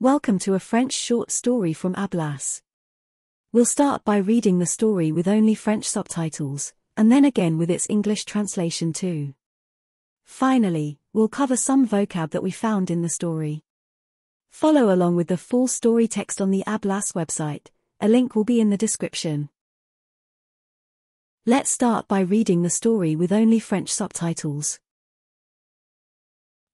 Welcome to a French short story from Ablas. We'll start by reading the story with only French subtitles, and then again with its English translation too. Finally, we'll cover some vocab that we found in the story. Follow along with the full story text on the Ablas website. A link will be in the description. Let's start by reading the story with only French subtitles.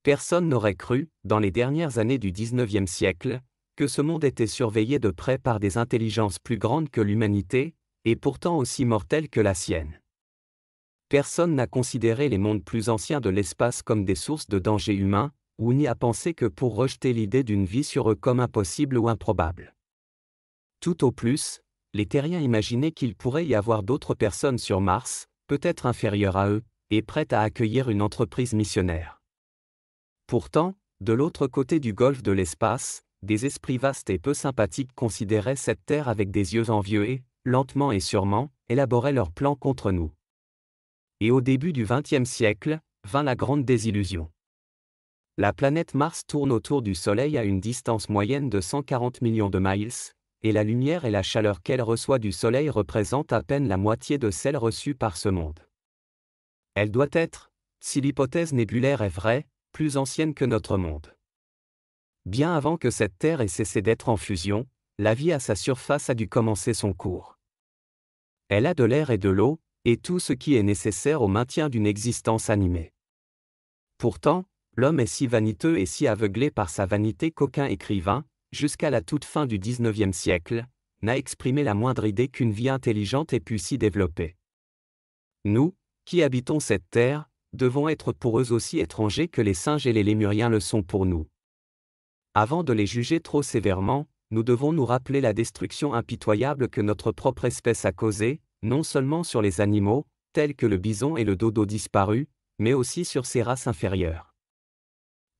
Personne n'aurait cru, dans les dernières années du XIXe siècle, que ce monde était surveillé de près par des intelligences plus grandes que l'humanité, et pourtant aussi mortelles que la sienne. Personne n'a considéré les mondes plus anciens de l'espace comme des sources de danger humain, ou n'y a pensé que pour rejeter l'idée d'une vie sur eux comme impossible ou improbable. Tout au plus, les terriens imaginaient qu'il pourrait y avoir d'autres personnes sur Mars, peut-être inférieures à eux, et prêtes à accueillir une entreprise missionnaire. Pourtant, de l'autre côté du golfe de l'espace, des esprits vastes et peu sympathiques considéraient cette Terre avec des yeux envieux et, lentement et sûrement, élaboraient leurs plans contre nous. Et au début du XXe siècle, vint la grande désillusion. La planète Mars tourne autour du Soleil à une distance moyenne de 140 millions de miles, et la lumière et la chaleur qu'elle reçoit du Soleil représentent à peine la moitié de celle reçue par ce monde. Elle doit être, si l'hypothèse nébulaire est vraie, plus ancienne que notre monde. Bien avant que cette Terre ait cessé d'être en fusion, la vie à sa surface a dû commencer son cours. Elle a de l'air et de l'eau, et tout ce qui est nécessaire au maintien d'une existence animée. Pourtant, l'homme est si vaniteux et si aveuglé par sa vanité qu'aucun écrivain, jusqu'à la toute fin du XIXe siècle, n'a exprimé la moindre idée qu'une vie intelligente ait pu s'y développer. Nous, qui habitons cette Terre, devons être pour eux aussi étrangers que les singes et les lémuriens le sont pour nous. Avant de les juger trop sévèrement, nous devons nous rappeler la destruction impitoyable que notre propre espèce a causée, non seulement sur les animaux, tels que le bison et le dodo disparus, mais aussi sur ses races inférieures.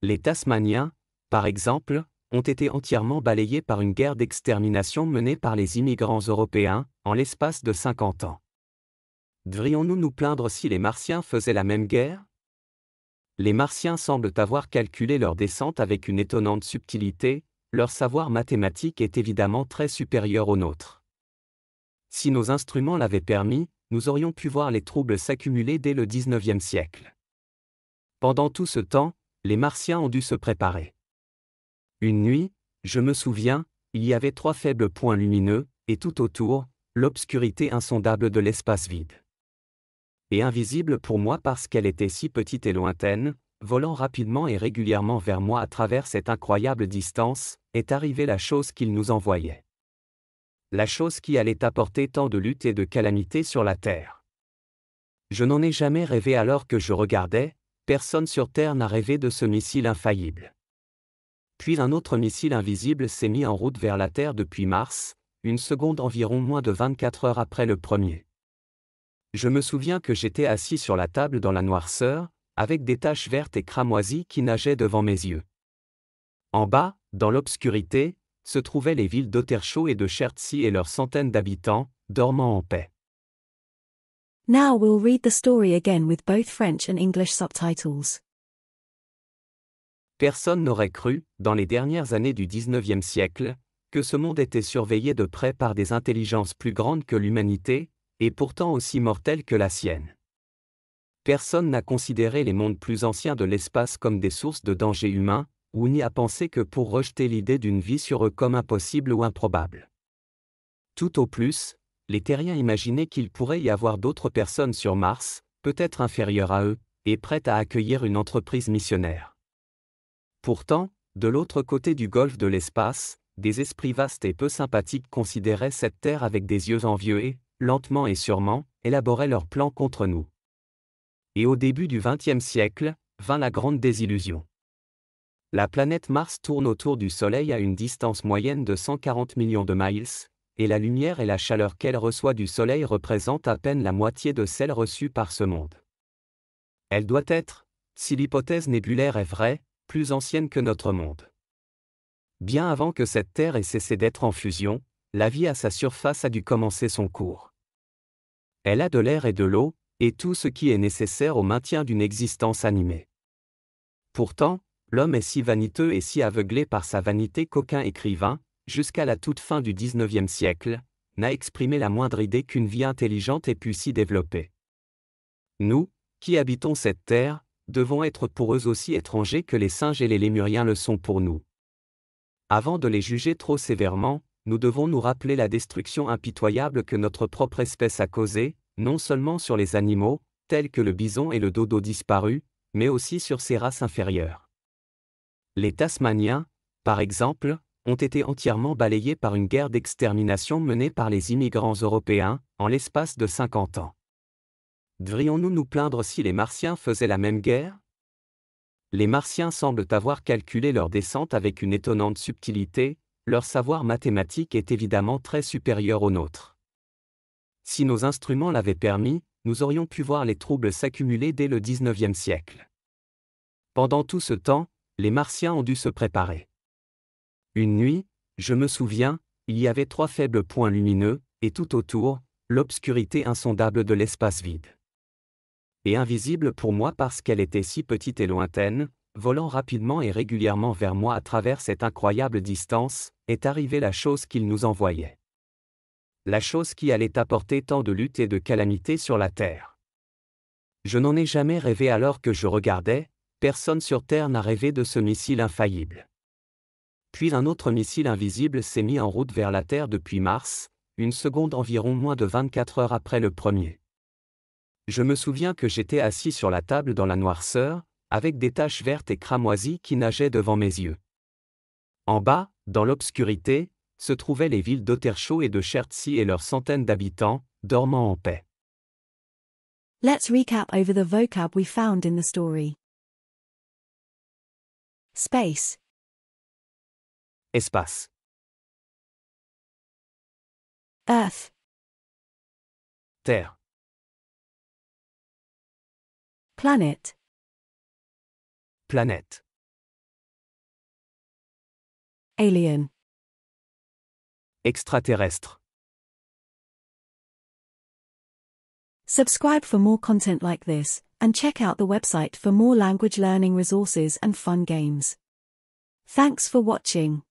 Les Tasmaniens, par exemple, ont été entièrement balayés par une guerre d'extermination menée par les immigrants européens, en l'espace de 50 ans. Devrions-nous nous plaindre si les Martiens faisaient la même guerre ? Les Martiens semblent avoir calculé leur descente avec une étonnante subtilité, leur savoir mathématique est évidemment très supérieur au nôtre. Si nos instruments l'avaient permis, nous aurions pu voir les troubles s'accumuler dès le XIXe siècle. Pendant tout ce temps, les Martiens ont dû se préparer. Une nuit, je me souviens, il y avait 3 faibles points lumineux, et tout autour, l'obscurité insondable de l'espace vide. Et invisible pour moi parce qu'elle était si petite et lointaine, volant rapidement et régulièrement vers moi à travers cette incroyable distance, est arrivée la chose qu'il nous envoyait. La chose qui allait apporter tant de luttes et de calamités sur la Terre. Je n'en ai jamais rêvé alors que je regardais, personne sur Terre n'a rêvé de ce missile infaillible. Puis un autre missile invisible s'est mis en route vers la Terre depuis Mars, une seconde environ moins de 24 heures après le premier. Je me souviens que j'étais assis sur la table dans la noirceur, avec des taches vertes et cramoisies qui nageaient devant mes yeux. En bas, dans l'obscurité, se trouvaient les villes d'Ottershow et de Chertsey et leurs centaines d'habitants, dormant en paix. Now we'll read the story again with both French and English subtitles. Personne n'aurait cru, dans les dernières années du XIXe siècle, que ce monde était surveillé de près par des intelligences plus grandes que l'humanité, et pourtant aussi mortelles que la sienne. Personne n'a considéré les mondes plus anciens de l'espace comme des sources de danger humain, ou n'y a pensé que pour rejeter l'idée d'une vie sur eux comme impossible ou improbable. Tout au plus, les terriens imaginaient qu'il pourrait y avoir d'autres personnes sur Mars, peut-être inférieures à eux, et prêtes à accueillir une entreprise missionnaire. Pourtant, de l'autre côté du golfe de l'espace, des esprits vastes et peu sympathiques considéraient cette Terre avec des yeux envieux et, lentement et sûrement, élaboraient leurs plans contre nous. Et au début du XXe siècle, vint la grande désillusion. La planète Mars tourne autour du Soleil à une distance moyenne de 140 millions de miles, et la lumière et la chaleur qu'elle reçoit du Soleil représentent à peine la moitié de celle reçue par ce monde. Elle doit être, si l'hypothèse nébulaire est vraie, plus ancienne que notre monde. Bien avant que cette Terre ait cessé d'être en fusion, la vie à sa surface a dû commencer son cours. Elle a de l'air et de l'eau, et tout ce qui est nécessaire au maintien d'une existence animée. Pourtant, L'homme est si vaniteux et si aveuglé par sa vanité qu'aucun écrivain, jusqu'à la toute fin du XIXe siècle, n'a exprimé la moindre idée qu'une vie intelligente ait pu s'y développer. Nous, qui habitons cette terre, devons être pour eux aussi étrangers que les singes et les lémuriens le sont pour nous. Avant de les juger trop sévèrement, nous devons nous rappeler la destruction impitoyable que notre propre espèce a causée, non seulement sur les animaux, tels que le bison et le dodo disparus, mais aussi sur ces races inférieures. Les Tasmaniens, par exemple, ont été entièrement balayés par une guerre d'extermination menée par les immigrants européens, en l'espace de 50 ans. Devrions-nous nous plaindre si les Martiens faisaient la même guerre? Les Martiens semblent avoir calculé leur descente avec une étonnante subtilité, leur savoir mathématique est évidemment très supérieur au nôtre. Si nos instruments l'avaient permis, nous aurions pu voir les troubles s'accumuler dès le XIXe siècle. Pendant tout ce temps, les Martiens ont dû se préparer. Une nuit, je me souviens, il y avait 3 faibles points lumineux, et tout autour, l'obscurité insondable de l'espace vide. Et invisible pour moi parce qu'elle était si petite et lointaine, volant rapidement et régulièrement vers moi à travers cette incroyable distance, est arrivée la chose qu'il nous envoyait. La chose qui allait apporter tant de luttes et de calamités sur la Terre. Je n'en ai jamais rêvé alors que je regardais, personne sur Terre n'a rêvé de ce missile infaillible. Puis un autre missile invisible s'est mis en route vers la Terre depuis mars, une seconde environ moins de 24 heures après le premier. Je me souviens que j'étais assis sur la table dans la noirceur, avec des taches vertes et cramoisies qui nageaient devant mes yeux. En bas, dans l'obscurité, se trouvaient les villes d'Ottershow et de Chertsey et leurs centaines d'habitants, dormant en paix. Let's recap over the vocab we found in the story. Space. Espace. Earth. Terre. Planet. Planète. Alien. Extraterrestre. Subscribe for more content like this, and check out the website for more language learning resources and fun games. Thanks for watching.